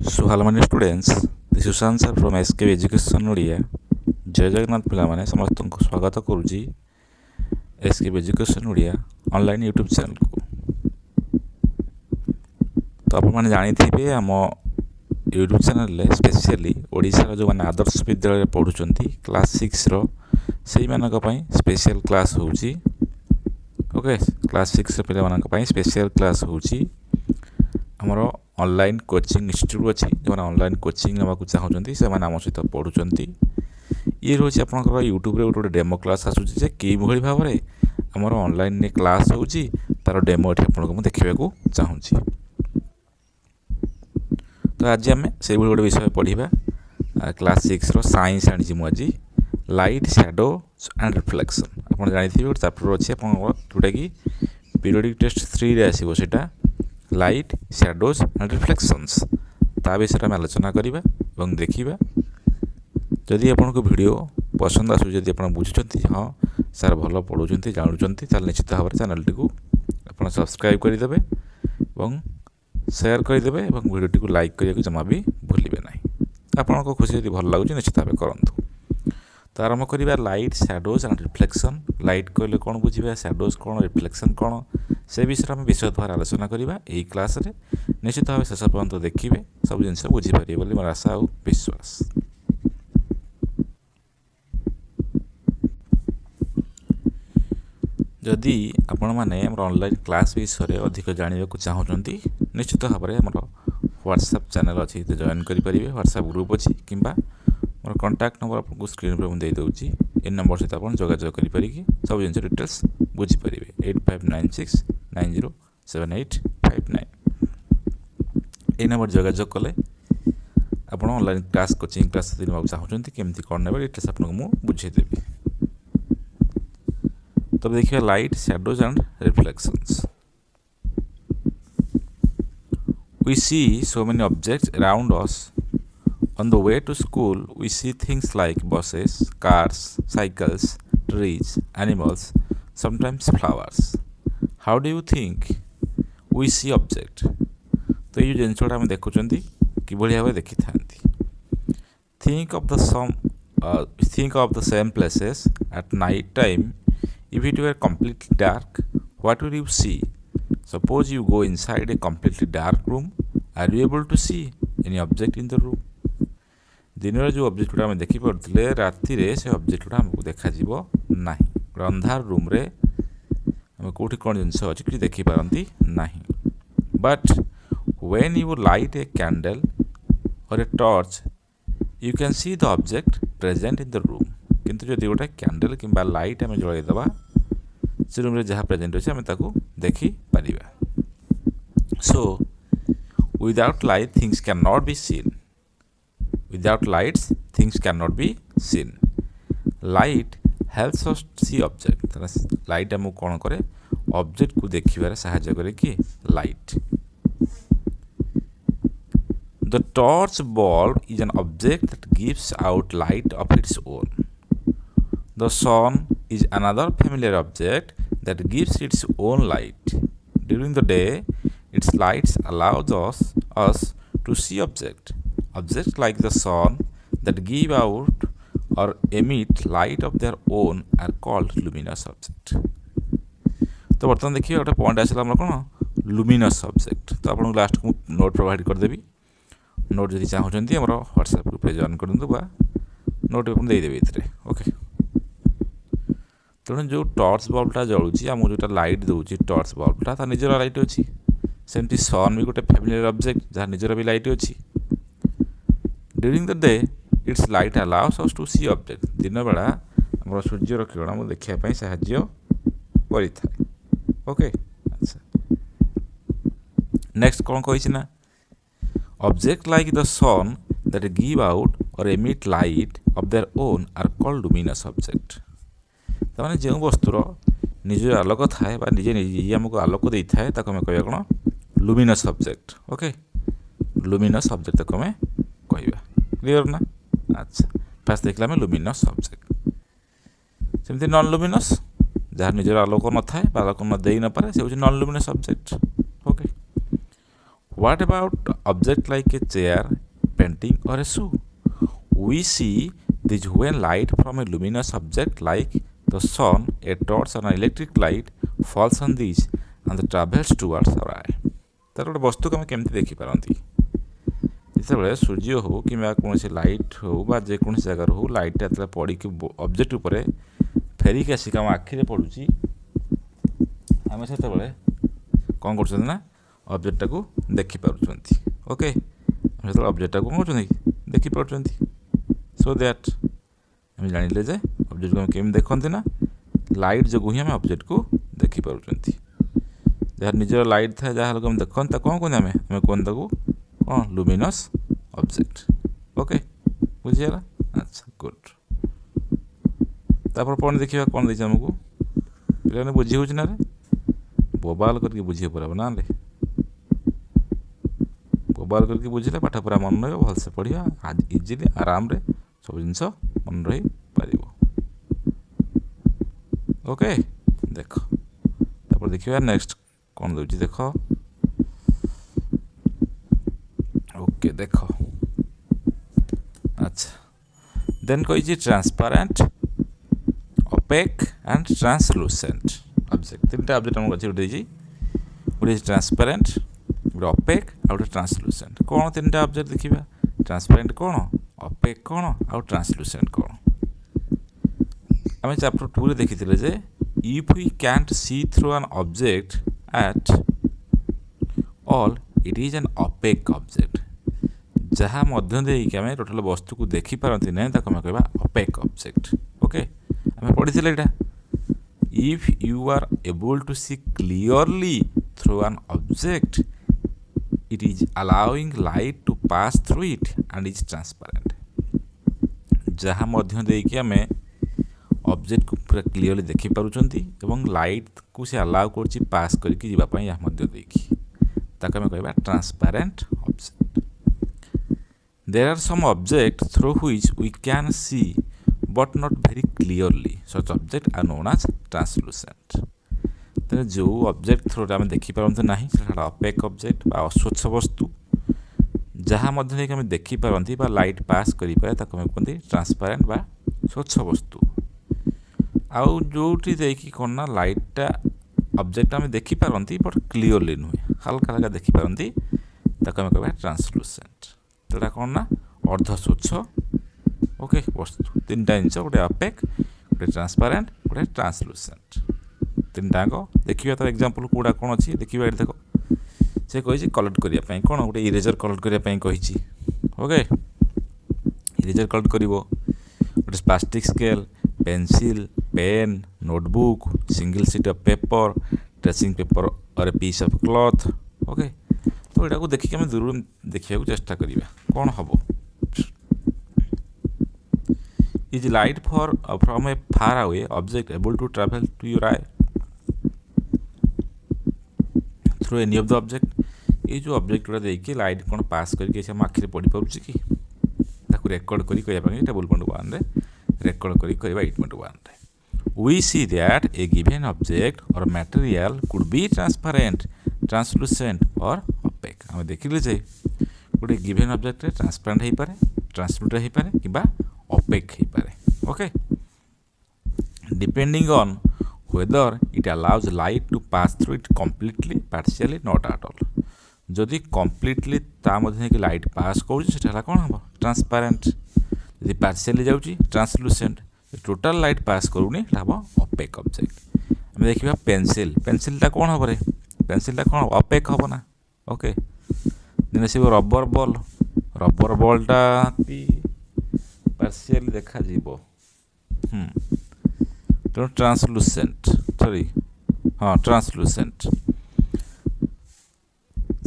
So hello my students, this is Susan sir from SK Education Odia. जय जगन्नाथ पिलामाने समस्तଙ୍କୁ स्वागत करूची SK Education Odia online YouTube channel को। तो आप मैंने जानी थी आम यूट्यूब चैनल रे स्पेशली ओडिशा जो माने आदर्श विद्यालय पढ़ुचंती क्लास 6 रो सेही मानक पई स्पेशल क्लास होउची। ओके, क्लास 6 रो पिला मानक पई स्पेशल क्लास होउची। हमरो ऑनलाइन कोचिंग इंस्टीट्यूट अच्छी जो ऑनलाइन कोचिंग नाक चाहते से आम सहित पढ़ुंट ये रोज आपंकर यूट्यूब रे गोटे डेमो क्लास आसूँ कि भाव में आमर ऑनलाइन क्लास हो तार डेमो ये आपको देखा चाहूँगी। तो आज आम से गोटे विषय पढ़ा क्लास 6 रो साइंस आनी मुझे लाइट शैडो एंड रिफ्लेक्शन। आप जानते गोटे चैप्टर अच्छे जोटा कि पीरियोडिक टेस्ट 3 रे आसो सेटा लाइट शैडोज एंड रिफ्लेक्शंस ता विषय में आलोचना करवा और देखा। जदि आपको वीडियो पसंद आसू जदि आप बुझुंट हाँ सार भल पढ़ुंट जानुंट निश्चित भाव में चैनल टी आप सब्सक्राइब करदे और शेयर करदे और वीडियो टी लाइक करने जमा भी भूलिए ना। आपको खुशी जब भल लगुच निश्चित भाव करूँ। तो आरंभ करवा light shadows and reflection. Light कहले कौन बुझा, शैडोज कौन, रिफ्लेक्शन कौन, से विषय में विशद भाव आलोचना करवा यही क्लास रे। निश्चित भाव शेष पर्यंत देखिए सब जिन बुझीपारे बोली मोर आशा और विश्वास। जदि आपण मैंने ऑनलाइन क्लास विषय अधिक जानवा चाहते निश्चित भाव में आम व्हाट्सएप चैनल अच्छी जॉइन करेंगे। व्हाट्सएप ग्रुप अच्छी कि मोर कंटाक्ट नंबर आपको स्क्रीन पर मुझे देदेवि ए नंबर सहित आप जोगाजोग करेंगे सब जिन डिटेल्स बुझीपारे 8596907859 ये नंबर जोगाजोग कले आप ऑनलाइन क्लास कोचिंग क्लास ना चाहते केमती कौन ने डिटेल्स आपको मुझे बुझेदेवी। तो देखिए light shadows and reflections. We see so many objects around us. On the way to school, we see things like buses, cars, cycles, trees, animals, sometimes flowers. How do you think we see object? तो ये जिनसटा हम देखुचंती कि भाव में देखी था। Think of the same places at night time. If it were completely dark, what would you see? Suppose you go inside a completely dark room. Are you able to see any object in the room? दिन जो object गुड़ा देखी पड़े राति रे से object गुड़ा हमको देखा ना। अंधार रूम रे हमें कौटी कौन जिनस अच्छी कि देखी पारती ना। But when you light a candle or a torch you can see the object present in the room. किंतु जदि गोटे कैंडल कि लाइट आम जलईदबा से रूम रे जहाँ प्रेजेंट अच्छे आम देखी Paribas. So without light things can not be seen. Without lights, things cannot be seen. Light helps us see object. Light आमको कौन करे ऑब्जेक्ट को देखिबार सहायता करे कि light. The torch bulb is an object that gives out light of its own. The sun is another familiar object that gives its own light. During the day, its lights allows us to see object. Objects like the sun that give out or emit light of their own are called luminous object. तो बर्तमान देखिए गोटे point आसला कौन luminous object. तो आपको last को note provide करदेवी। Note जब चाहते आम व्हाट्सएप ग्रुप में जॉइन कर नोट देदेवी ये। ओके, तेणु जो टॉर्च बल्बटा जलूँ आमको जो लाइट दूसरी टॉर्च बल्बटा तार निजर लाइट अच्छी सेमती सन भी गोटे फैमिलियर ऑब्जेक्ट जहाँ निजर भी लाइट अच्छी। During the day, its light allows us to see object. दिन बेला आम सूर्यर किरण देखापी साहाय्य करें। ओके, अच्छा नेक्स्ट कौन कही ना object like the sun that give out or emit light of their own are called luminous object. ताने जो वस्तुर निज आलोक थाए निजे निजे आमको आलोक दे थाए ताको हमें कहया कौन luminous object. Okay, luminous object ताको हमें कहवा। क्लियर ना? अच्छा, फास्ट देखला में लुमिनस ऑब्जेक्ट। सेमती नॉन लुमिनस जहाँ निजर आलोक न थाए आलोक न दे न पारे से non luminous object. Okay, what about object like a chair, painting or a shoe. We see this when light from a luminous object like the sun, a torch or an electric light falls on these and travels towards our eye. ତାର ଗୋଟେ ବସ୍ତୁକୁ ଆମେ କେମିତି ଦେଖିପାରନ୍ତି ଯେତେବେଳେ ସୂର୍ଯ୍ୟ ହେଉ କିମ୍ବା କୌଣସି ଲାଇଟ୍ ହେଉ ବା ଯେକୌଣସି ଜାଗାରୁ ହେଉ ଲାଇଟ୍ଟା ଯେତେବେଳେ ପଡ଼ିକି ଅବଜେକ୍ଟ ଉପରେ ଫେରିକି ଆସିକି ଆମ ଆଖିରେ ପଡ଼ୁଛି ଆମେ ସେତେବେଳେ କ'ଣ କରୁଛନ୍ତି ନା ଅବଜେକ୍ଟଟାକୁ ଦେଖିପାରୁଛନ୍ତି ଓକେ ଆମେ ସେତେବେଳେ ଅବଜେକ୍ଟଟାକୁ କ'ଣ କରୁଛନ୍ତି ଦେଖିପାରୁଛନ୍ତି ସୋ ଦ୍ୟାଟ୍ ଆମେ ଜାଣିଲେ ଯେ ଅବଜେକ୍ଟକୁ ଆମେ କେମିତି ଦେଖନ୍ତି ନା ଲାଇଟ୍ ଯୋଗୁଁ ହିଁ ଆମେ ଅବଜେକ୍ଟକୁ ଦେଖିପାରୁଛନ୍ତି ଯାହାର ନିଜର ଲାଇଟ୍ ଥାଏ ଯାହା ଲୋକ ଆମେ ଦେଖନ୍ତି ତାକୁ କ'ଣ କୁହନ୍ତି ଆମେ କୁହନ୍ତି ତାକୁ କ'ଣ ଲୁମିନସ୍ ଅବଜେକ୍ଟ ଓକେ ବୁଝିଗଲା ଆଚ୍ଛା ଗୁଡ୍ ତାପରେ କ'ଣ ଦେଖିବା କ'ଣ ଦେଇଛି ଆମକୁ ପିଲାମାନେ ବୁଝି ହେଉଛି ନା ରେ ବୋବାଲ କରିକି ବୁଝିବାକୁ ପଡ଼ିବ ନା ରେ ବୋବାଲ କରିକି ବୁଝିଲେ ପାଠ ପୁରା ମନେ ରହିବ ଭଲସେ ପଢ଼ିବା ଇଜିଲି ଆରାମରେ ସବୁ ଜିନିଷ ମନେ ରହିପାରିବ ଓକେ ଦେଖ ତାପରେ ଦେଖିବା ନେକ୍ସଟ କ'ଣ ଦେଉଛି ଦେଖ ଓକେ ଦେଖ ଆଚ୍ଛା ଦେନ୍ କହିଛି ଟ୍ରାନ୍ସପାରେଣ୍ଟ ଅପେକ୍ ଆଣ୍ଡ ଟ୍ରାନ୍ସଲୁସେଣ୍ଟ ଅବଜେକ୍ଟ ତିନିଟା ଅବଜେକ୍ଟ ଆମକୁ ଅଛି ଗୋଟେ ଦେଇଛି ଗୋଟେ ଟ୍ରାନ୍ସପାରେଣ୍ଟ ଗୋଟେ ଅପେକ୍ ଆଉ ଗୋଟେ ଟ୍ରାନ୍ସଲୁସେଣ୍ଟ କ'ଣ ତିନିଟା ଅବଜେକ୍ଟ ଦେଖିବା ଟ୍ରାନ୍ସପାରେଣ୍ଟ କ'ଣ ଅପେକ୍ କ'ଣ ଆଉ ଟ୍ରାନ୍ସଲୁସେଣ୍ଟ କ'ଣ ଆମେ ଚାପ୍ଟର 2ରେ ଦେଖିଥିଲେ ଯେ if we can't see through an object at all it is an opaque object ଯାହା ମଧ୍ୟ ଦେଇକି ଆମେ ଟୋଟାଲ ବସ୍ତୁକୁ ଦେଖିପାରନ୍ତି ନାହିଁ ତାକୁ ଆମେ କହିବା ଅପେକ୍ ଅବଜେକ୍ଟ ଓକେ ଆମେ ପଢ଼ିଥିଲେ ଏଇଟା if you are able to see clearly through an object it is allowing light to pass through it and is transparent ଯାହା ମଧ୍ୟ ଦେଇକି ଆମେ ଅବଜେକ୍ଟକୁ ପୁରା କ୍ଲିଅରଲି ଦେଖିପାରୁଛନ୍ତି ଏବଂ ଲାଇଟ୍କୁ ସେ ଆଲାଉ କରୁଛି ପାସ୍ କରିକି ଯିବା ପାଇଁ ଏହା ମଧ୍ୟ ଦେଇକି ତାକୁ ଆମେ କହିବା transparent object there are some object through which we can see but not very clearly such object are known as translucent ତେଣୁ ଯେଉଁ ଅବଜେକ୍ଟ ଥ୍ରୁରେ ଆମେ ଦେଖିପାରନ୍ତି ନାହିଁ ସେଟା ଅପେକ୍ ଅବଜେକ୍ଟ ବା ଅସ୍ୱଚ୍ଛ ବସ୍ତୁ ଯାହା ମଧ୍ୟ ଦେଇକି ଆମେ ଦେଖିପାରନ୍ତି ବା ଲାଇଟ୍ ପାସ୍ କରିପାରେ ତାକୁ ଆମେ କୁହନ୍ତି ଟ୍ରାନ୍ସପାରେଣ୍ଟ ବା ସ୍ୱଚ୍ଛ ବସ୍ତୁ ଆଉ ଯେଉଁଠି ଦେଇକି କ'ଣ ନା ଲାଇଟ୍ଟା ଅବଜେକ୍ଟ ଆମେ ଦେଖିପାରନ୍ତି ବଟ୍ କ୍ଲିଅରଲି ନୁହେଁ ହାଲକା ହାଲକା ଦେଖିପାରନ୍ତି ତାକୁ ଆମେ କହିବା ଟ୍ରାନ୍ସଲୁସେଣ୍ଟ ସେଇଟା କ'ଣ ନା ଅର୍ଦ୍ଧ ସ୍ୱଚ୍ଛ ଓକେ ବସ୍ତୁ ତିନିଟା ଜିନିଷ ଗୋଟେ ଅପେକ୍ ଗୋଟେ ଟ୍ରାନ୍ସପାରେଣ୍ଟ ଗୋଟେ ଟ୍ରାନ୍ସଲୁସେଣ୍ଟ ତିନିଟାଙ୍କ ଦେଖିବା ତାର ଏକ୍ଜାମ୍ପଲ୍ କେଉଁଟା କ'ଣ ଅଛି ଦେଖିବା ଏଠି ଦେଖ ସେ କହିଛି କଲେକ୍ଟ କରିବା ପାଇଁ କ'ଣ ଗୋଟେ ଇରେଜର୍ କଲେକ୍ଟ କରିବା ପାଇଁ କହିଛି ଓକେ ଇରେଜର୍ କଲେକ୍ଟ କରିବ ଗୋଟେ plastic scale pencil, pen, notebook, single sheet of paper, tracing paper or a piece of cloth. Okay. तो एटा को देखि के हम दूर देखिया को चेष्टा करिबा कोन हबो is light from a far away object able to travel to your eye through any of the object ये जो ऑब्जेक्ट गुड़ा देखिए लाइट कौन पास करके हम आखिरे पढ़ी पारुछि कि ताकू रेकॉर्ड करी कहया ପାଇଁ टेबल पॉइंट 1 रे रेकॉर्ड करी कहबा 8.1 रे we see that a given object or material could be transparent translucent or opaque हम देखिले जे गोटे गिवन ऑब्जेक्ट रे ट्रांसपेरेंट हेई पारे ट्रांसलूट हेई पारे किबा opaque हेई पारे okay depending on whether it allows light to pass through it completely partially not at all जदि completely ता मध्ये कि लाइट पास करूछि सेटा कोन हबो ट्रांसपेरेंट जदि पार्शियली जाउछि ट्रांसलूसेंट टोटल लाइट पास करूनी हबो opaque ऑब्जेक्ट हम देखिबा पेंसिल ता कोन हबो रे पेंसिल ता कोन opaque हबो ना ओके दिन से रबर बॉल ता पार्शियली देखा जीवो तो ट्रांसलूसेंट सॉरी हां ट्रांसलूसेंट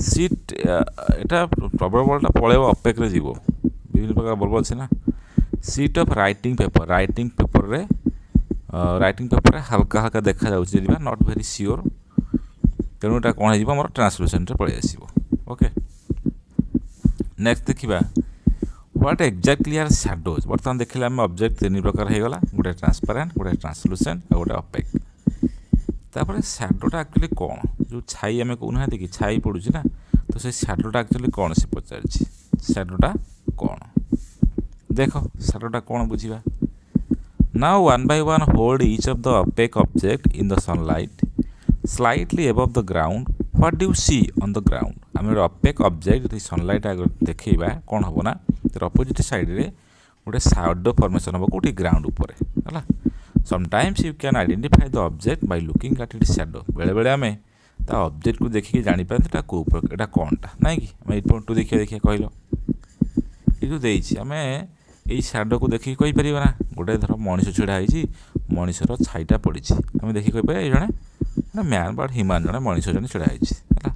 सीट एटा रबर बॉलटा पळेबो अपेक रे जीवो विभिन्न प्रकार बल्ब अछि ना सीट ऑफ राइटिंग पेपर रे हल्का हल्का देखा जाउछि जेबा नॉट वेरी श्योर तेनु एटा कोन हिबो हमर ट्रांसलूसेंट रे पळे आसीबो ओके नेक्स्ट देखिबा व्हाट एक्जेक्टली आर शैडोज बर्तमान देखिले हम ऑब्जेक्ट तीन प्रकार हे गला गोटे ट्रांसपेरेंट गोटे ट्रांसलूसेंट और गोटे अपेक तापर शैडोटा एक्चुअली कोन जो छाई हमें कहूना कि छाई पड़ुछि ना तो से शैडोटा एक्चुअली कौन से पचार शैडोटा कौन देख शैडोटा कौन बुझा now one by one hold each of the opaque object in the sunlight slightly above the ground what do you see on the ground आम ऑपेक ऑब्जेक्ट सनलाइट आगे देखा कौन हम ना तर अपोजिट साइड रे गोटे शैडो फॉर्मेशन हम कौटी ग्राउंड उपर है sometimes you can identify the object by looking at it shadow बेले बेले आम ता ऑब्जेक्ट को देखिए जापर एटा कौनटा ना कि आम ये देखिए देखिए कहल ये जो देती आम यही शैडो को देखिए कहीपर ना गोटे धर मनीष छिड़ा होती मनीषर छाईटा पड़ी आम देखिए कहीपर ये जड़े मैन बट ह्यूमान जड़े मनीष जन छिड़ा होती है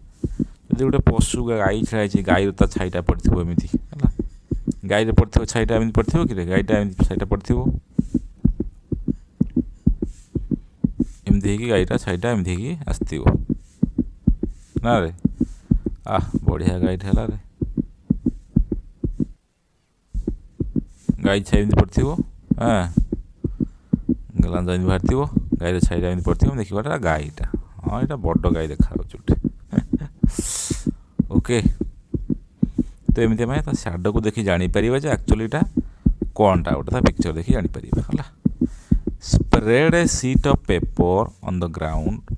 गोटे पशु गाई छिड़ा होती गाई छाईटा पड़ो एमती है गाई पड़ो छाईटा एमती पड़ो कि गाईटा एमती छाईटा पड़ो एमती गाईटा छाईटा एमती आसो ना रे बढ़िया गाईट है रे गाई छाई एमती पड़ो हाँ गलांज एमती बाहर थो गाई छाईटा एमती पड़ो देखा गाईटा हाँ यहाँ बड़ गाई देखा ओके तो एमती आम शैडो को देखी जापर एक्चुअली यहाँ कौनटा गोटे पिक्चर देखी जापर है spread A sheet of paper on the ground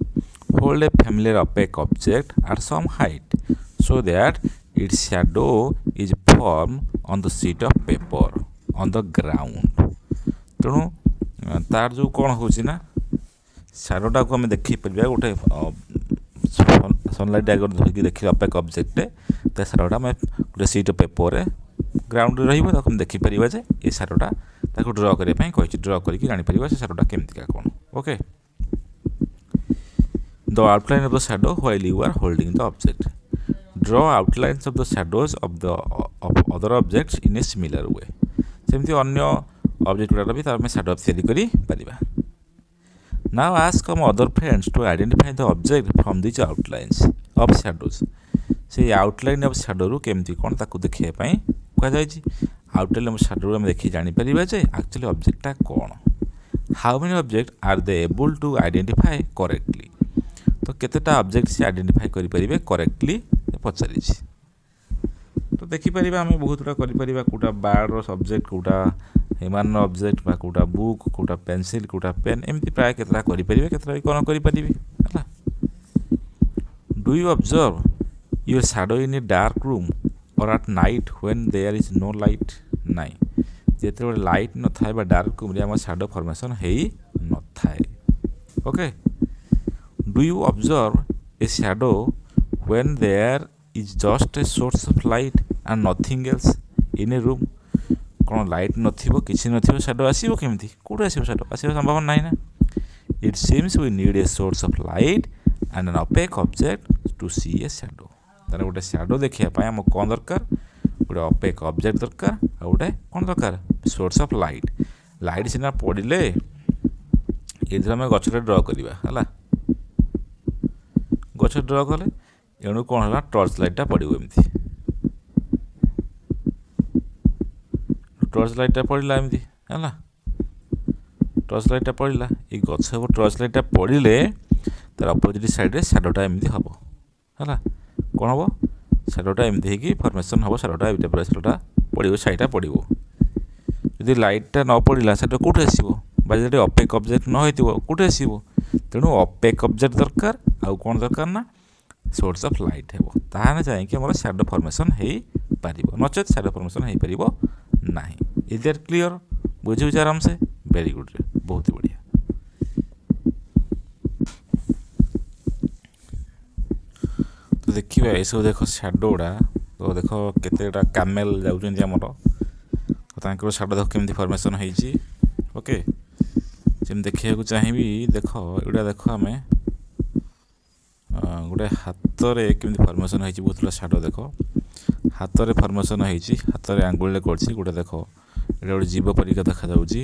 hold a familiar opaque object at some height so that its shadow is formed on the sheet of paper on the ground तेणु तार जो कौन हो शैडोटा को आम देखिपर गोटे सनलाइट आगे धरिकी देखिए अपेक ऑब्जेक्ट तो शैडोटा आम गोटे शीट ऑफ पेपर ग्राउंड रही देखिपर ये शैडोटा ड्र करने ड्र करके जापर से शैडोटा केमतिका कौन okay the outline of the shadow while you are holding the object. Draw outlines of the shadows of other objects in a similar way. सेमती अन्य ऑब्जेक्ट गुड़ा भी तार शैडो तैयारी करी परिबा. Now ask some other friends to identify the object from these outlines of shadows. से outline of shadow रु केमती कोन ताकू देखिया पई कह जाय छी आउटलाइन ऑफ शैडो हम देखि जानि परिबा जे एक्चुअली ऑब्जेक्टटा कोन. How many objects are they able to identify correctly? तो केतेटा ऑब्जेक्ट से आइडेंटिफाई करें करेक्टली पचारि तो देखिपर आम बहुत गुड़ा कर कौटा बार्ड सब्जेक्ट कौटा ह्यूमान ऑब्जेक्ट कौटा बुक कौटा पेंसिल कौटा पेन एमती प्राय केतटा करें केतटा कौन करें do you observe your shadow in a dark room or at night when there is no light नाई जो लाइट न था डार्क रूम आम शैडो फॉर्मेशन हो न था okay Do you observe a shadow when there is just a source of light and nothing else in a room? कौन light नथिबो किछि नथिबो शैडो आसीबो केमती कोड आसीबो शैडो आसीबो संभावना नाही ना It seems we need a source of light and an opaque object to see a shadow. तारे गोटे shadow देखिया पय हम कोन दरकार गोटे opaque object दरकार आ गोटे कोन दरकार सोर्स ऑफ लाइट लाइट सिना पड़िले एथरा हम गछरे ड्रा करबा हला गछ ड्र कले एणु कौन है टर्च लाइटा पड़ो एमती टर्च लाइटा पड़ा एमती है टर्च लाइटा पड़ा ये गछ टर्च लाइटा पड़े तार अपोजिट साइड रे शैडोटा एमती हम है कौन हम शैडोटा एमती हो फॉर्मेशन हम शैडोटा ये पूरा शैडोटा पड़ो छाईटा पड़ो जदि लाइटा न पड़ा शैडो कौटे आसो बाजे अपेक ऑब्जेक्ट न हो कौटे आसो तेणु अपेक ऑब्जेक्ट दरकार आउ कौन दरकार ना सोर्स ऑफ लाइट है ताहने चाहिए हमारा शैडो फॉर्मेशन हो पार नचेत शैडो फॉर्मेशन हो पार ना इज दैट क्लियर बुझे आराम से वेरी गुड रे बहुत ही बढ़िया तो देखिए ये सब देख शैडो गुड़ा तो देख केतेटा कामेल जाउछन्ती हमर तो तांकर शैडो देख केमती फॉर्मेशन होईची ओके जमी देखा चाहिए देख एटा देख आम गोटे हाथ में केमती फॉर्मेशन होती बहुत बड़ा शैडो देख हाथ में फॉर्मेशन होती हाथ में आंगुल कर गोटे देख ये गोटे जीव परिका देखा जाउची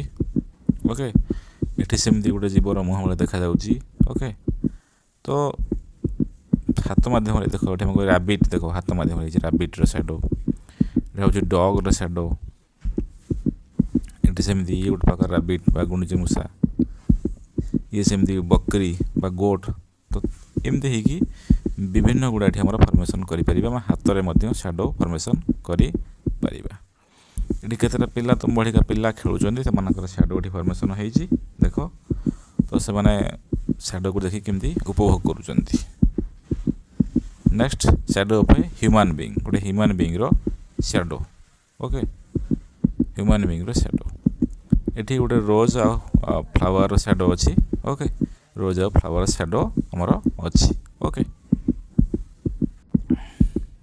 ओके ये सेमती गोटे जीवर मुह भाई देखा जाउची ओके तो हाथ मध्यम देख ये रैबिट देख हाथ मध्यम रैबिट शैडो ये हूँ डग शैडो ये सेमती ये गोटे प्रकार रैबिट गुंडीची मूषा ये सेमती बकरी बा गोट तो एमती विभिन्न गुड़ा ये फॉर्मेशन करें हाथ में शैडो फॉर्मेशन करें ये केतटा पिला तुम बढ़िका पिला खेलुंट से शैडो ये फॉर्मेशन हो देख तो से मैंने शैडो को देखिए केमती उपभोग करुँच। नेक्स्ट शैडो पे ह्यूमन बीइंग गोटे ह्यूमन बीइंग रो शैडो ओके ह्यूमन बीइंग रो शैडो एठी गोटे रोज आ फ्लावर शैडो अच्छी ओके रोज आ फ्लावर शैडो हमर अच्छी ओके।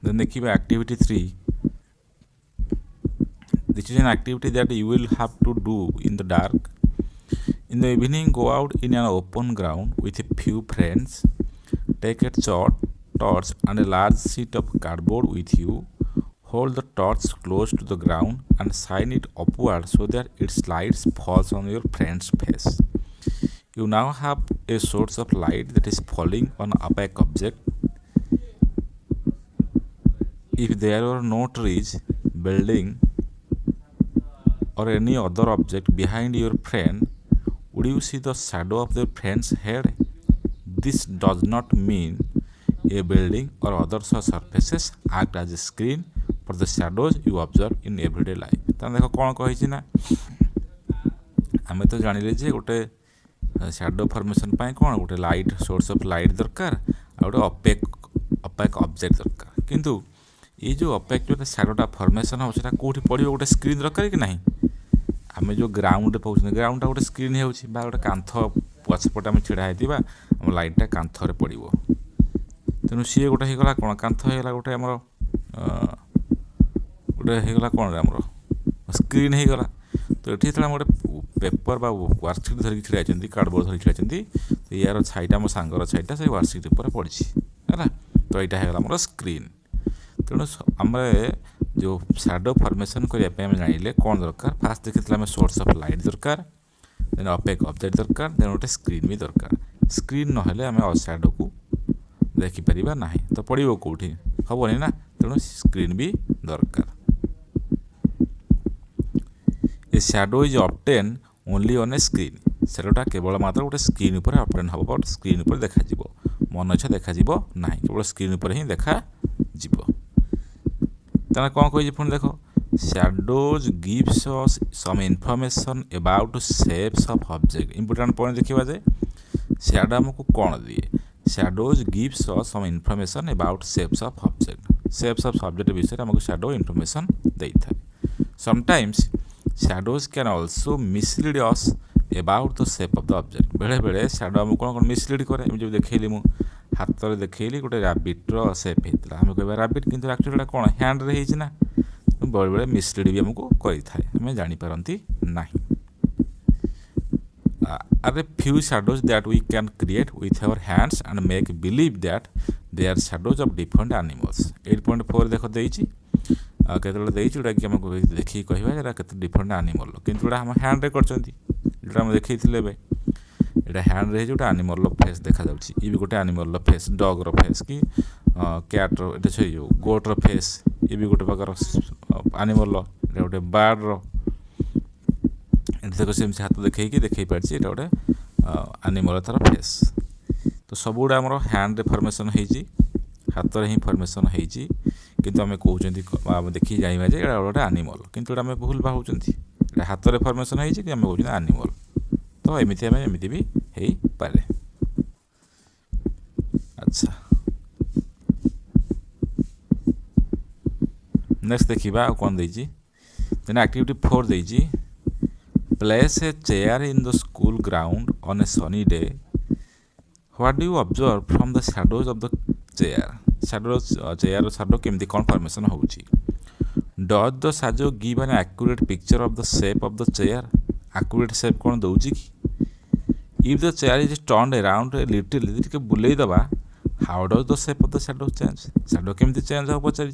देन देखिए activity 3 this is an activity that you will have to do in the dark. In the evening, go out in an open ground with a few friends. Take a torch and a large sheet of cardboard with you. Hold the torch close to the ground and shine it upward so that its light falls on your friend's face. You now have a source of light that is falling on an opaque object. If there were no trees, building, or any other object behind your friend, would you see the shadow of your friend's head? This does not mean a building or other such surfaces act as a screen for the shadows you observe in everyday life. ताने देखो कौन कही ना आमे तो जानिले जे गोटे shadow formation पाए कौन गोटे लाइट सोर्स ऑफ लाइट दरकार आ गोटे अपेक ऑब्जेक्ट दरकार किंतु ये जो अपेक जो शैडोटा फॉर्मेशन हो सेटा कोठी पड़ियो गोटे स्क्रीन दरकार कि नहीं आमे जो ग्राउंड पाउछ ग्राउंडटा गोटे स्क्रीन होउछि बा गोटे कांथ पछपटे आमे छिड़ा हेतिबा हम लाइटटा कांथरे पड़िबो तेनु सी गोटे हेगला कोन कांथ हेगला गोटे हमर गोटे हेगला कोन हमर स्क्रीन हेगला तो एठी तला गोटे पेपर बा वर्कशीट धरि छिड़ा आछंती कार्डबोर्ड धरि छिड़ा आछंती तो यार छाइटा मो सांगर छाइटा से वर्कशीट ऊपर पड़छि हैला तो एटा हेगला हमर स्क्रीन तेणु आम जो शैडो फॉर्मेशन करने आम जानिले कौन दरकार फास्ट देखी आम सोर्स ऑफ लाइट दरकार देन अपेक ऑब्जेक्ट दरकार देन गोटे स्क्रीन भी दरकार स्क्रीन नहेले आम शैडो को देखिपर ना तो पड़ो कौटी हेनी ना तेणु स्क्रीन भी दरकार। A shadow is obtain only on a screen शैडोटा केवल मात्र गोटे स्क्रीन उपर ऑब्टेन हम बट स्क्रीन उपर देखा मन इच्छा देखा ना केवल स्क्रीन उपर ही देखा ताना कौन कही पुणी देख shadows gives us some information about shapes of object important point देखा जाए शैडो हमको कौन दिए shadows gives us some information about shapes of object विषय हमको शैडो इनफॉरमेशन देता है। Sometimes shadows can also mislead us about the shape of the object बेले बेले शैडो हमको कौन कौन मिसलीड करे जो देखली मु हाथ में देखली गोटे रैबिट्र सेप होता है आम कह रैबिट कि एक्चुअली कौन हैंड रे ना बेले बेले मिसलीड भी आमको करें आम जापारती ना। Are a few shadows that we can create with our hands and make believe that they are shadows of different animals 8.4 देख देती केतटे जोटा कि आमको देखिए कहवा के डिफरेंट एनिमल किंतु जोड़ा हम हैंड रे कर देखते एटा हैंड रे जोटा एनिमल फेस देखा जाउछि ये भी गोटे एनिमल फेस डॉग रो फेस कि कैट रो एटा छै जो गोट रो फेस ये भी गोटे प्रकार एनिमल एटा गोटे बर्ड रो एटा देखो सेम हाथ देखै कि देखै पारछि एटा गोटे एनिमल तार फेस तो सब गुडा हमर हैंड रे फॉर्मेशन हेछि हाथ रे ही फॉर्मेशन हेछि किंतु आमे कहउछंती आमे देखि जाइबा जे एटा गोटे एनिमल किंतु एटा आमे भूल बाहुछंती एटा हाथ रे फॉर्मेशन हेछि कि आमे कहउछंती एनिमल तो एमती आम एमती भी हो पारे। अच्छा नेक्स्ट देखा कौन देजी देन एक्टिविटी 4 देजी place a chair in the school ground on a sunny day what do you observe from the shadows of the chair chair shadow केमती कौन फॉर्मेशन होउची does the shadow give an accurate picture of the shape of the chair accurate shape कौन दउची कि if the chair is turned around a little टिके बुलेई दबा how does the shape of the shadow change shadow केमती change हो पचारि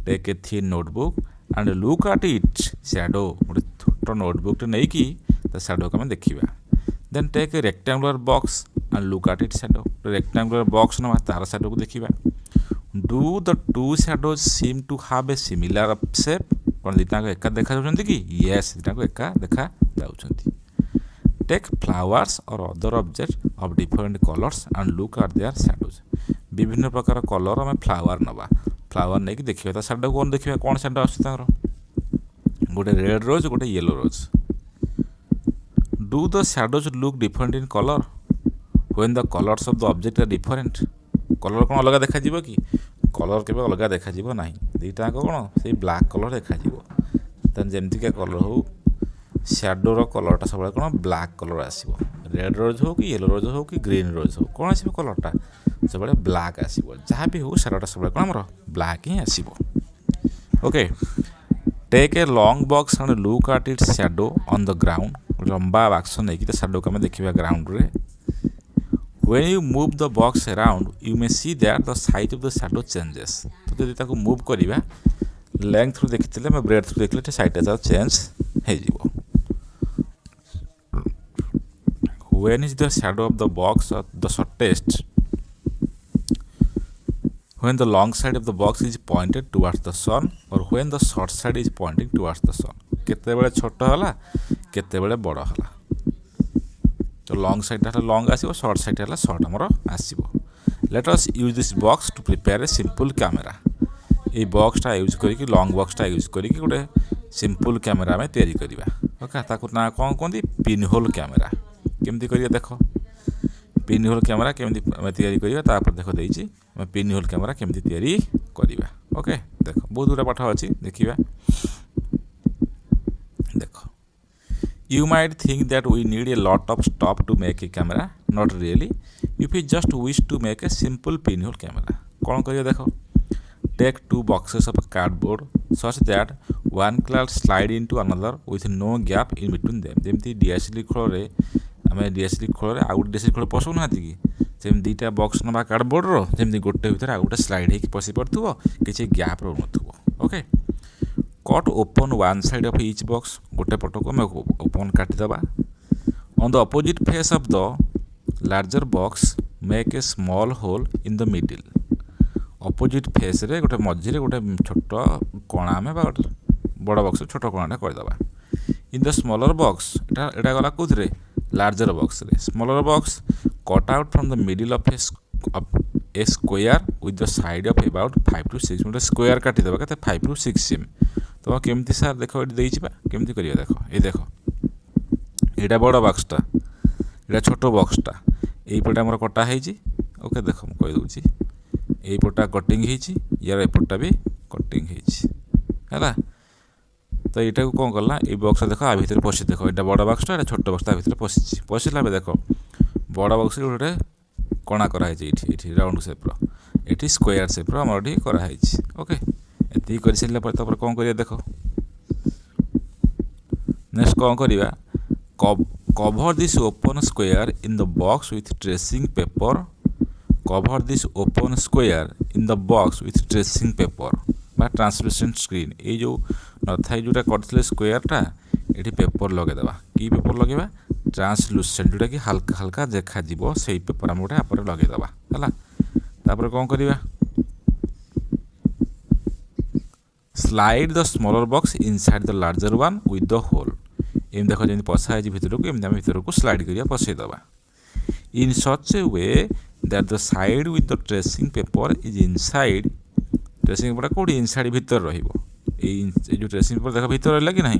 take a thin notebook and look at it shadow गोटे छोट नोटबुक टे नहीं कि शैडो को देखा then take a rectangular box and look at it shadow rectangular box ना तार शैडो को देखा do the two shadows seem to have a similar shape कौन दुटा एका देखा कि येस दुटा एका देखा take flowers or other object of different colours and look eight there shadows विभिन्न प्रकार कलर आम फ्लावर नवा फ्लावर नहीं देखिए तो सैडो कौन देखिए कौन सैडो आसर गोटे रेड रोज गोटे yellow rose do the shadows look different in colour when the colours of the object are different colour कौन अलग देखा कि कलर के अलग देखा ना दुईटा कौन से ब्लैक कलर देखा तेन जमतीका कलर हो सैडोर कलरटा सब कौन ब्लैक कलर आसो रेड रोज हो कि येलो रोज हो कि ग्रीन रोज हो कौन आसो कलरटा सब ब्लैक आसो जहाँ भी हो सैडोटा सब कौन आम ब्लैक ही आसो okay take a long box and look at its shadow on the ground लंबा बक्स नहीं शैडो को आम देखा ग्राउंड रे when you move the box around you may see that the size of the shadow changes तो जब ताको मूव करिबा लेंथ थ्रू देखिथिले मैं ब्रेथ थ्रू देखले साइड ता चेंज हे जिवो when is the shadow of the box the shortest when the long side of the box is pointed towards the sun or when the short side is pointing towards the sun केते बेले छोट होला केते बेले बड़ होला तो long side long आसो शॉर्ट साइड है शॉर्ट आमर आसो let us use this box to prepare a simple camera ये बॉक्सटा यूज करके लॉन्ग बॉक्सटा यूज करके गोटे सिंपल कैमेरा आम तैयारी करवा ओके ताकू ना कौन कहते पिन होल कैमेरा केमती करिया देख पिन होल कैमेरा केमती तैयारी करवा तापर देख देछि पिन होल कैमेरा केमती तैयारी करवा ओके देख बहुत गुड़ा पाठ अच्छी देखिए देख You might think that we need a lot of stuff to make a camera. Not really. If you just wish to make a simple pinhole camera. कौन करिए देखो Take two boxes of cardboard such that one can slide into another with no gap in between them. जेमती DSLR खोल रे हमें DSLR खोल रे out DSLR खोल पसंद ना थी सेम दीटा बॉक्स नबा कार्डबोर्ड रो जेमती गोटे भीतर आ गोटे स्लाइड हे पसी पड़थुवो किछि गैप रो नथुवो okay cut open one side of each box गोटे पट को ओपन काटिदेबा on the opposite face of the larger box make a small hole in the middle opposite face रे गोटे मझिरे गोटे छोट कणा में गोटे बड़ बॉक्स छोट कणाटा करदेबा इन द स्मॉलर बॉक्स एटा गला कोथरे लार्जर बॉक्स रे smaller box cut out from the middle of A square with the side of about 5 to 6 मतलब स्क्वायर काटिदेबा केते 5 to 6 सेम तो केमती सार देख ये केमती करिए देख ये देख यहाँ बड़ बॉक्सटा यहाँ छोट बॉक्सटा यहीपटे आम कटा है ओके देख मुझे कहीदे यहीपटा कटिंग यार एपटा भी कटिंग है तो यहाँ को कौन कला ये बॉक्स देख आ भर पशि देख यहाँ बड़ बॉक्सटा यहाँ छोट बॉक्सटा भर पशि पशिला देख बड़ बॉक्स गोटे कणा कराई राउंड सेप्र ये स्क्वायर सेप्र आम कराई ओके ये कर सारे पर कौन करिया देख नेक्स्ट कौन करिया cover this open square in the box with tracing paper cover this open square in the box with tracing paper बा ट्रांसलुसेंट स्क्रीन ये जो न था जोटा करते स्क्वायरटा ये पेपर लगेदेवा कि पेपर लगेगा ट्रांसलुसेंट जोटा कि हल्का हल्का देखा से पेपर आम गोटे आप लगेदेवा है कौन करिया slide the smaller box inside the larger one with the hole एम देख जमी पशा भर को एमती भर को स्लाइड करिया पशेदेवा in such a way that the side with the tracing paper is inside tracing paper कौटी इनसाइड भीतर रहिबो जो ट्रेसिंग पेपर देख भीतर रहा कि ना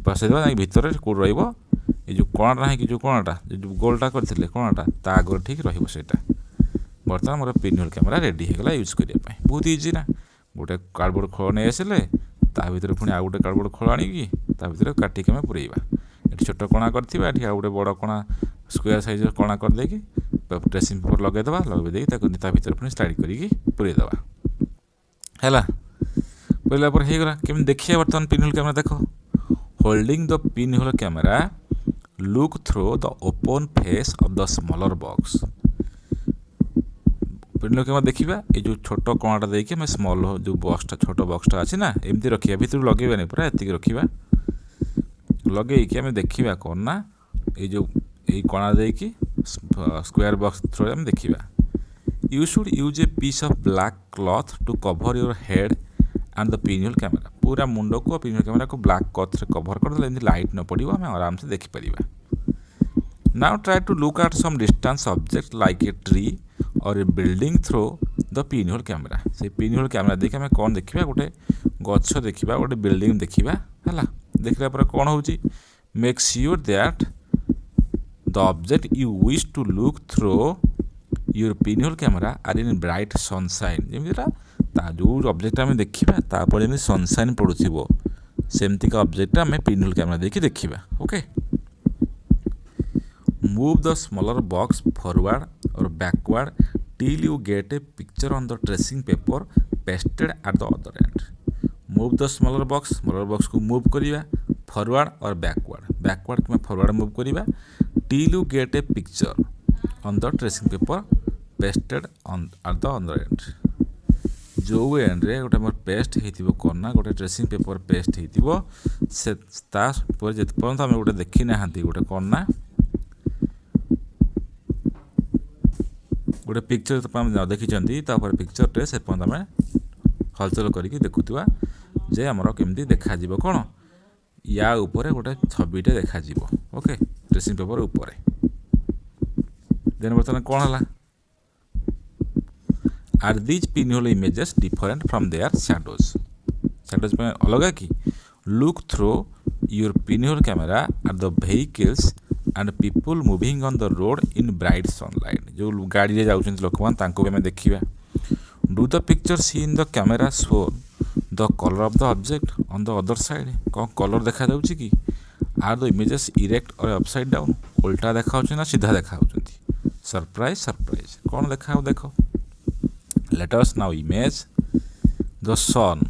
पशेदेवा भीतर कौट रे जो कणाटा है कि जो कणाटा जो गोलटा करते कणाटा ता आगे ठीक रहीटा बर्तमान मोर पिन होल कैमेरा रेडी होगा यूज करने बहुत इजी ना गोटे कार्डबोर्ड खोल नहीं आसिले ता भीतर पुणी आउ गोटे कार्डबोर्ड खोल आनिकी ता भीतर काटिक आम पुरेबा ये छोट कणा करथिबा ये आउ गोटे बड़ कणा स्क्वायर साइज कणा कर देकी ट्रेसिंग पेपर लगेदेबा लगे ता भीतर पुणी स्लाइड करिकी पुरेदेबा हैला पुरेला पर हे गला केम देखिए बर्तमान पिन होल कैमेरा देखो holding the pin hole camera look through the open face of the smaller box pin hole camera देखा ये जो छोट कणाटा देखिए मैं स्मॉल जो बॉक्सटा छोट बॉक्सटा अच्छी ना एमती रखा भर लगे नहीं पूरा ये रखा लगे आम देखा कौन ना ये जो ये कणा देकी स्क्वायर बॉक्स थ्रू आम देखा you should use a piece of black cloth to cover your head and the pin hole camera पूरा मुंड को पिन होल कैमेरा को ब्लैक क्लॉथ से कवर कर दे लाइट न पड़ो आम आराम से देखिपर now try to look at some distance object like a tree or a building through the pinhole camera से पिनहोल कैमेरा देखि आम कौन देखा गोटे गछ देखा गोटे बिल्डिंग देखा है देखला पर कौन होची make sure that the object you wish to look through your pinhole camera are in bright sunshine जमीरा ता जो ऑब्जेक्ट आम देखा तापर जमी सनसाइन पड़ुथिबो सेमतिका ऑब्जेक्ट आम पिनहोल कैमेरा देखि देखिबा okay move the smaller box forward or backward till you get a picture on the tracing paper pasted at the other end move the smaller box को move करिवा forward और backward में forward move करिवा till you get a picture on the tracing paper pasted on at the other end जो and रे गोटे मोर paste हेतिबो कोना गोटे tracing paper paste हेतिबो से ता पर जेत पर्यंत हम गोटे देखि ना हांती गोटे कोना गोटे पिक्चर तो देखी तापर पिक्चर टे से पर्यंत आम हलचल करके देखुवा जे आमर केमती देखा कौन या ऊपर गोटे छविटे देखा ओके ड्रेसिंग पेपर ऊपर देन बर्तमान कौन है are these pinhole images different from their shadows में अलग कि look through your pinhole camera are the vehicles and people moving on the road in bright sunlight जो गाड़ी रे जाउछन लोक मान तांको भी देखिबा do the picture see in the camera show the colour of the object on the other side कौन कलर देखा जाउछि कि are the images erect or upside down उल्टा देखा ना सीधा देखा सरप्राइज कौन देखा देखो let us now image the sun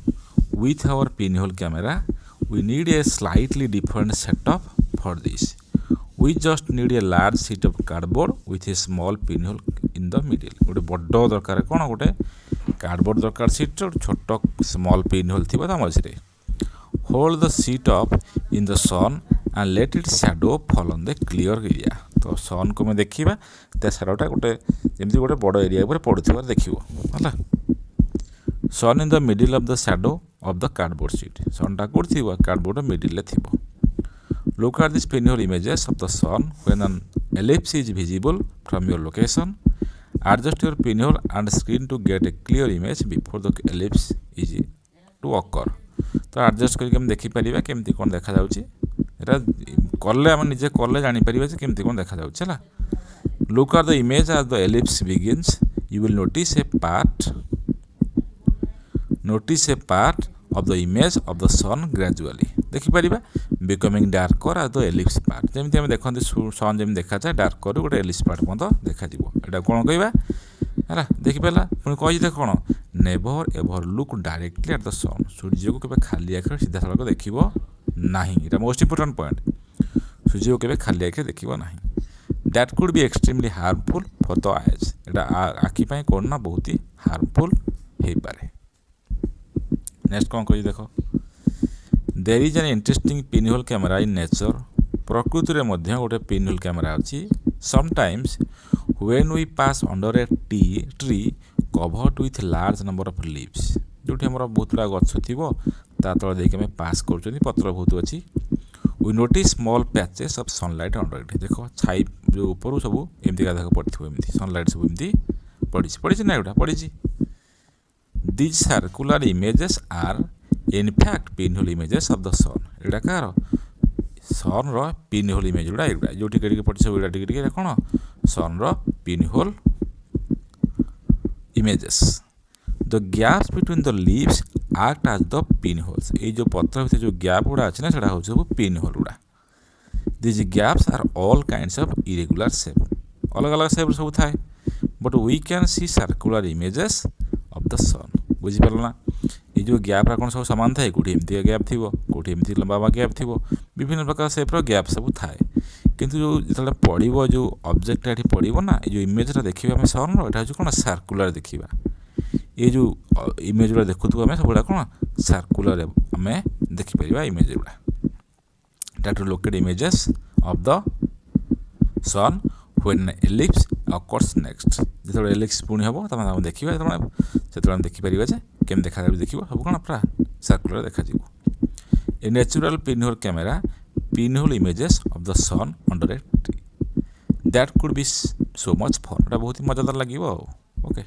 with our pinhole camera we need a slightly different setup for this we just need a large sheet of cardboard with a small pinhole in the middle गोटे बड़ दरकार कौन गोटे cardboard दरकार seat छोट small pinhole थी मझे hold the sheet up in the sun and let it shadow fall on the clear area तो सन को मैं देखा तो शैडोटा गोटे जमी गोटे बड़ एरिया पर पड़ुवा देखियो है sun in the middle of the shadow of the cardboard sheet सनटा कौट थी कार्डबोर्ड मिडिल थी Look at these pinhole images of the sun when an ellipse is visible from your location. Adjust your pinhole and screen to get a clear image before the ellipse is to occur. तो adjust करके हम देखि परिबा केमती कोन देखा जाउची एटा करले हम निजे करले जानि परिबा जे केमती कोन देखा जाउची हला Look at the image as the ellipse begins. You will notice a part of the image of the sun gradually देखिपर becoming darker as the ellipse part जमी आम देखते सन जमी देखा जाए डार्कर गोटे एलिप्स पार्ट मत देखा यहाँ कौन कहवा है देखिपारा पुणी कही देख कौन never ever look directly at the sun सूर्य को केवे खाली आखिर सीधा सड़क देखो ना ये मोस्ट इंपोर्टेंट पॉइंट सूर्य को केवे खाली आखिर देखो ना that could be extremely harmful for the eyes यहाँ आखि कौन ना बहुत ही हार्मफुल हो पाए नेक्स्ट कौन कही देख there is an interesting pinhole camera in nature प्रकृति में मध्य गोटे पिनहोल कैमेरा अच्छी sometimes when we pass under a tree covered with large number of leaves जो बहुत गुड़ा गछ थी तले देखिए आम पास कर पत्र बहुत अच्छी we notice small patches of sunlight under it देख छाई जो ऊपर सब एमती देख पड़े एमती सनलाइट सब एमती पड़ी ना यहाँ पड़ी These circular images are in fact pinhole images of the sun. एटा कार सन रो पिनहोल इमेज गुड़ा एगुड़ा जो टिके पड़ी सब टिके कौन सन रो pinhole images the gaps between the leaves act as the pinholes ये जो पत्र भीतर जो गैप गुड़ा अच्छे ना सेटा हूँ सब पिनहोल गुड़ा these gaps are all kinds of irregular shape अलग अलग शेप सब थाए but we can see circular images of the sun बुझीपार ना ये जो गैप कौन सब सामान थाए कौटी एमती गैप थी कौटी एमती लंबा गैप थी विभिन्न प्रकार सेप्र गैप सब थाए किंतु जो जो पड़ो जो ऑब्जेक्ट ये पड़ो ना ये जो इमेजटा देखा आम सन रहा कौन सर्कुलर देखा ये जो इमेज गुड़ा देखु आम सब कौन सर्कुलर आम देखिपर इमेज गुड़ा that to locate images of the sun when ellipse occurs next जो ellipse पुणी हम तब हम देखा से देखिपर केम देखा देखो सब कौन पूरा सर्कुलर देखा a natural pinhole camera pinhole images of the sun under a tree that could be so much fun. এটা ବହୁତ ମଜାଦାର ଲାଗିବ ଆଉ okay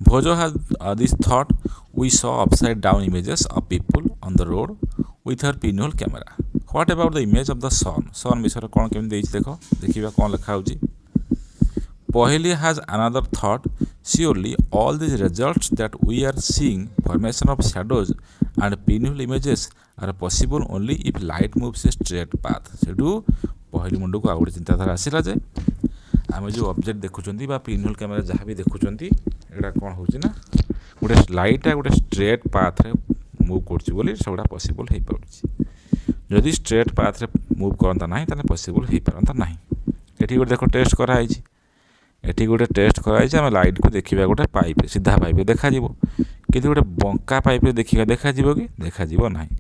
Bhojo has this thought we saw upside down images of people on the road with her pinhole camera. What about the image of the sun? Sun ବିଷୟରେ କ'ଣ କେମିତି ଦେଇଛି ଦେଖ ଦେଖିବା କ'ଣ ଲେଖା ହେଉଛି Paheli has another thought. Surely all these results that we are seeing, formation of shadows and pinhole images, are possible only if light moves a straight path. ସେଠୁ ପହିଲି ମୁଣ୍ଡକୁ ଆଉ ଗୋଟେ ଚିନ୍ତାଧାରା ଆସିଲା ଯେ ଆମେ ଯେଉଁ ଅବଜେକ୍ଟ ଦେଖୁଛନ୍ତି ବା ପିନ୍ହୋଲ୍ କ୍ୟାମେରା ଯାହା ବି ଦେଖୁଛନ୍ତି ଏଇଟା କ'ଣ ହେଉଛି ନା ଗୋଟେ ଲାଇଟ୍ଟା ଗୋଟେ ଷ୍ଟ୍ରେଟ୍ ପାଥରେ ମୁଭ୍ କରୁଛି ବୋଲି ସେଗୁଡ଼ା ପସିବଲ୍ ହେଇପାରୁଛି ଯଦି ଷ୍ଟ୍ରେଟ୍ ପାଥରେ ମୁଭ୍ କରନ୍ତା ନାହିଁ ତାହେଲେ ପସିବଲ୍ ହେଇପାରନ୍ତା ନାହିଁ ଏଠି ଗୋଟେ ଦେଖ ଟେଷ୍ଟ କରାହେଇଛି ଏଠି ଗୋଟେ ଟେଷ୍ଟ କରାଯାଇଛି ଆମେ ଲାଇଟ୍କୁ ଦେଖିବା ଗୋଟେ ପାଇପ୍ରେ ସିଧା ପାଇପ୍ରେ ଦେଖାଯିବ କିନ୍ତୁ ଗୋଟେ ବଙ୍କା ପାଇପ୍ରେ ଦେଖିବା ଦେଖାଯିବ କି ଦେଖାଯିବ ନାହିଁ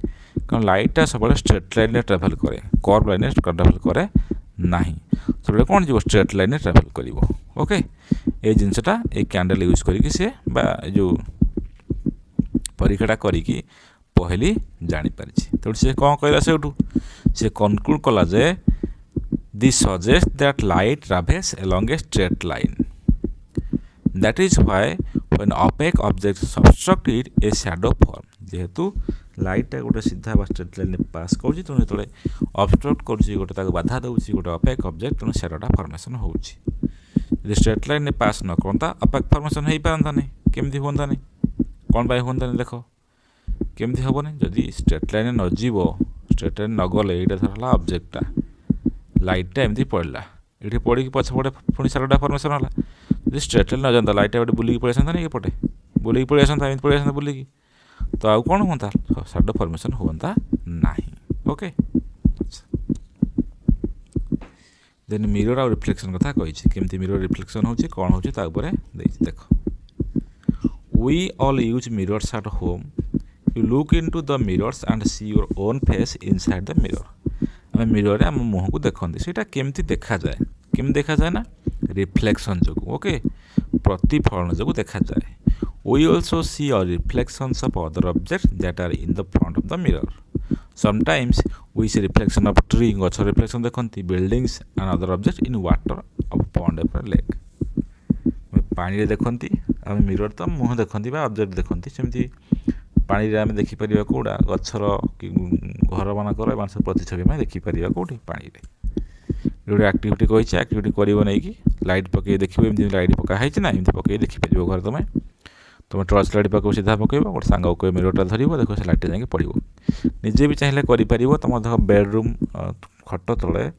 କାରଣ ଲାଇଟ୍ଟା ସବୁବେଳେ ଷ୍ଟ୍ରେଟ୍ ଲାଇନ୍ରେ ଟ୍ରାଭେଲ୍ କରେ କର୍ଭ ଲାଇନ୍ରେ ଟ୍ରାଭେଲ୍ କରେ ନାହିଁ ସେବେଳେ କ'ଣ ଯିବ ଷ୍ଟ୍ରେଟ୍ ଲାଇନ୍ରେ ଟ୍ରାଭେଲ୍ କରିବ ଓକେ ଏଇ ଜିନିଷଟା ଏଇ କ୍ୟାଣ୍ଡେଲ୍ ୟୁଜ୍ କରିକି ସେ ବା ଏ ଯେଉଁ ପରୀକ୍ଷାଟା କରିକି ପହିଲି ଜାଣିପାରିଛି ତେଣୁ ସେ କ'ଣ କହିଲା ସେଇଠୁ ସେ କନକ୍ଲୁଡ୍ କଲା ଯେ This suggests that light travels along a straight line. That is why when opaque objects obstruct it, a shadow forms. जेहेतु लाइट गोटे सीधा बा स्ट्रेट लाइन पास कर तेणु अबस्ट्रक्ट कर बाधा दूसरी गोटे अपेक ऑब्जेक्ट तेणु शेडोटा फॉर्मेशन होती स्ट्रेट लाइन पास न करता अपेक फॉर्मेशन हो पारता नहीं केमती हुआ नहीं कौन पाई हुआ नहीं देख केमती हेनी जदि स्ट्रेट लाइन न जीव स्ट्रेट लाइन न गले यहाँ धरला ऑब्जेक्टा लाइटा एमती पड़ा ये पड़ी पछपटे पुणी शेडोटा फॉर्मेशन है जो स्ट्रेट लाइन न जाता लाइटा गोटे बुलिकी पड़े आसता नहीं एपटे बुलिकी पड़े आसता एमती पड़े आसता बुलिकी तो आउ कौन होता शेडो फॉर्मेशन होता नहीं ओके देन मिरर आ रिफ्लेक्शन कथा कही केमती मिरर रिफ्लेक्शन होची कौन होची ता ऊपर देख we all use mirrors at home you look into the mirrors and see your own face inside the mirror आम मिरर आम मुह को देखते से केमती देखा जाए केमती देखा जाए ना रिफ्लेक्शन जो ओके प्रतिफलन जो देखा जाए We also see our reflections of other objects that are in the front of the mirror. Sometimes we see reflection of tree, गछ reflection देखती, buildings and other objects in water of pond or lake. पानी रे देखती आम mirror तो मुह देखती object देखती सेमती पानी रे आम देखिपर कौटा गचर कि घर मानकर एम सब प्रतिछवि में देखिपर कौटी पानी रे गोटे एक्टिविटी कही एक्टिविटी कर नहीं लाइट पकई देखिए एमती लाइट पकाई ना एमती पकई देखिपर घर तुम तुम टर्च लाइट पाक सीधा पकड़ गोटे सांग को मिररटा धर देख से लाइट जाए पड़ो निजे भी चाहिए कर तुम देख बेडरूम खट तले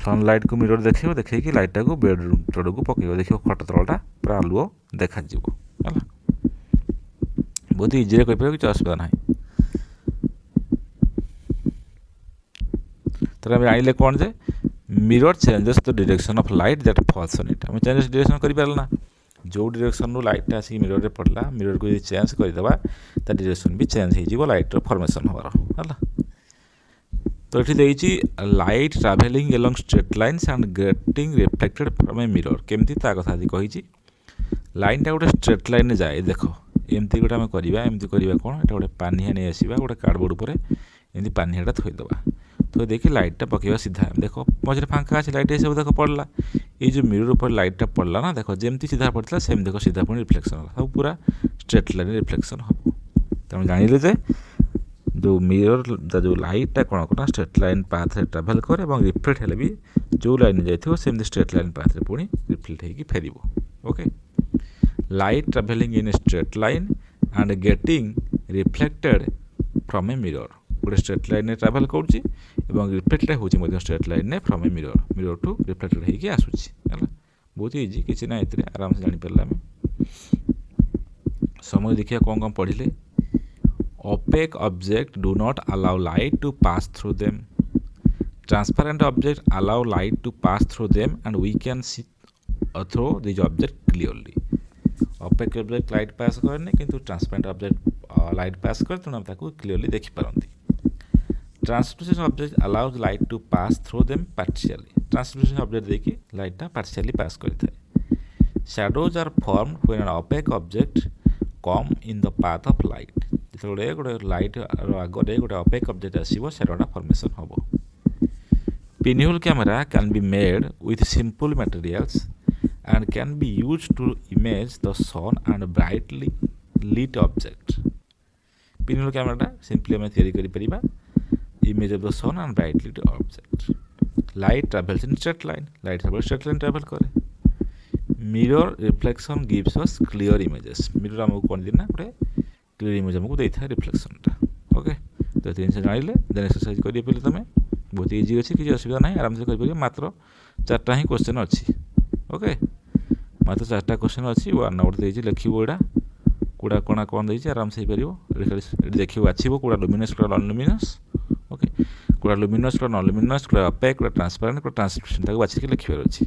सनलाइट को मिरर देख देखिए लाइटा को बेडरूम तड़ को पकड़ देख खट तलटा पूरा आलुओ देखा है बहुत इजी कर किसी असुविधा ना तो आम जाने कौन जे mirror changes the direction of light that falls on it आम चेंजेस डायरेक्शन कर जो डायरेक्शन लाइट आसिक मिरर रे पड़ला मिरर को चेंज करदेवा ता डायरेक्शन भी चेंज हो लाइट फॉर्मेशन हबार है तो ये light travelling along straight lines and getting reflected from a mirror केमती ता कथा कही लाइनटा गोटे स्ट्रेट लाइन जाए देख एमती गोटे आम करवा एमती करवा कौन ये गोटे पानिया नहीं आसवा गोटे कार्डबोर्ड पर एमती पानियाटा थोईदेवा तो देखिए लाइटा पकड़ा सीधा देख मझे फांका अच्छे लाइट सब देख पड़ला ये जो मिरर ऊपर लाइटा पड़ला ना देख जमती सीधा पड़ता सेम देख सीधा पुणी रिफ्लेक्शन है सब पूरा स्ट्रेट लाइन रिफ्लेक्शन हम तेणु जानिले जे जो मिरर जो लाइटा कौन करना स्ट्रेट लाइन पाथ ट्राभेल करे और रिफ्लेक्ट हेले भी जो लाइन जाइए सेमती स्ट्रेट लाइन पाथ पुणी रिफ्लेक्ट होगी फेर okay light travelling in a straight line and getting reflected from a mirror गोटे स्ट्रेट लाइन ट्राभेल करुच्ची रिफ्लेक्टेड हो straight line from a mirror mirror टू रिफ्लेक्टेड होगी आसूसी है बहुत इजी किसी ना ये आराम से जानीपर आम समय देखिए कौन कौन पढ़ले opaque object do not allow light to pass through them transparent object allow light to pass through them and we can see through these object clearly opaque object light pass करने किंतु transparent object light pass कर तो हम ताको clearly देखि पारंती translucent object allows light to pass through them partially translucent object देखि light टा partially pass करता है shadows are formed when an opaque object come in the path of light जो गोटे लाइट आगे गोटे अपेक ऑब्जेक्ट आसो शेडोटा फॉर्मेशन हम Pinhole camera can be made with simple materials and can be used to image the sun and brightly lit object. Pinhole camera simply ଆମେ ତିଆରି କରିପାରିବା image of the sun and brightly lit object. Light travels in straight line. Light travels straight line travel करे. Mirror reflection gives us clear images. Mirror हमको कौन देना गोटे clear image हमको देता है रिफ्लेक्शन टा. ओके तो तीन से जानिले देन एक्सरसाइज करिए पहिले तमे बहुत इजी अछि किसी असुविधा नहीं आराम से करि मात्र 4टा ही क्वेश्चन अछि. ओके मात्र 4टा क्वेश्चन अछि वन नोट देछि लिखिबो एडा कोडा कोना कोन देछि आराम से परिबो देखिबो आछिबो कोडा लुमिनस कोडा नॉन लुमिनस. ओके कोडा लुमिनस कोडा नॉन लुमिनस कोडा ओपेक कोडा ट्रांसपेरेंट कोडा ट्रांसमिशन ताको बाछि के लिखिबार अछि.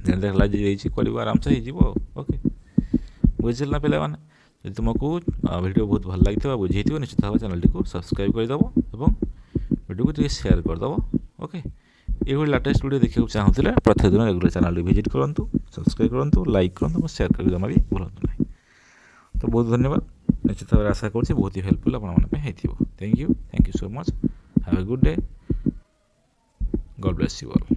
देन देखला जे देछि करिबो आराम से ही जिवो. ओके बुझिल ना पिला माने यदि तुमको वीडियो बहुत भल लगी बुझे निश्चित भाव चैनल को सब्सक्राइब करदेव और वीडियो को शेयर करदेव. ओके ये लेटेस्ट वीडियो देखा चाहूँगे प्रत्येक दिन रेगुलर चैनल विजिट करूँ सब्सक्राइब करूँ लाइक करूँ शेयर कर जमा भी भूलु ना. तो बहुत धन्यवाद निश्चित भाव आशा करुँच बहुत ही हेल्पफुल आपको. Thank you so much. Have a good day. God bless you all.